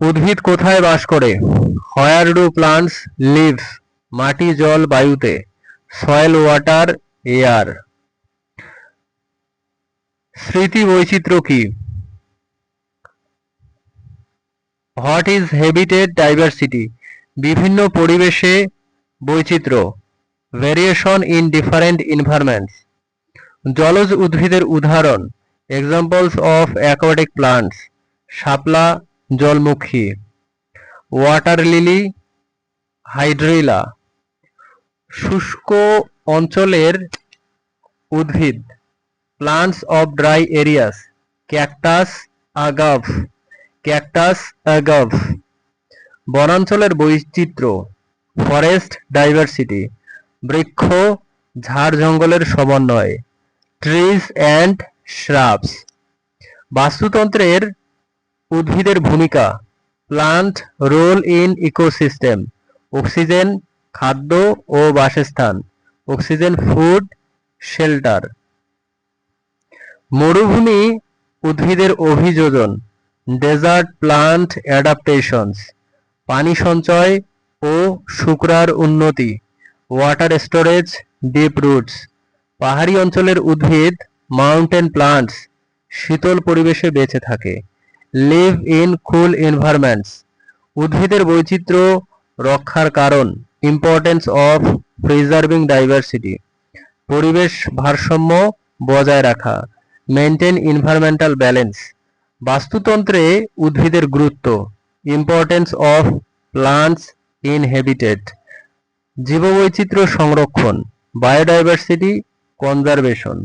উদ্ভিদ কোথায় বাস করে? Where do plants live? মাটি, জল, বায়ুতে। Soil, water, air. স্মৃতি বৈচিত্র্য কি? What is habitat diversity? বিভিন্ন পরিবেশে বৈচিত্র্য। Variation in different environments. জলজ উদ্ভিদের উদাহরণ। Examples of aquatic plants. শাপলা, জলমুখী। Water lily, hydrilla. শুষ্ক অঞ্চলের উদ্ভিদ। Plants of dry areas. Cactus, agave. Cactus, agave. বনাঞ্চলের বৈচিত্র্য। Forest diversity. বৃক্ষ, ঝাড় জঙ্গলের সমন্বয়। Trees and shrubs. বাস্তুতন্ত্রের উদ্ভিদের ভূমিকা। Plant role in ecosystem. Oxygen, খাদ্য ও বাসস্থান। Oxygen, food, shelter. মরুভূমি উদ্ভিদের অভিযোজন। Desert plant adaptations. পানি সঞ্চয় ও শুকরার উন্নতি। Water storage, deep roots. পাহাড়ি অঞ্চলের উদ্ভিদ। মাউন্টেন প্লান্টস শীতল পরিবেশে বেঁচে থাকে। Live in cool environments. উদ্ভিদের বৈচিত্র্য রক্ষার কারণ। Importance of preserving diversity. পরিবেশ ভারসাম্য বজায় রাখা। Maintain environmental balance. বাস্তুতন্ত্রে উদ্ভিদের গুরুত্ব। Importance of plants in habitat. জীববৈচিত্র্য সংরক্ষণ। Biodiversity conservation.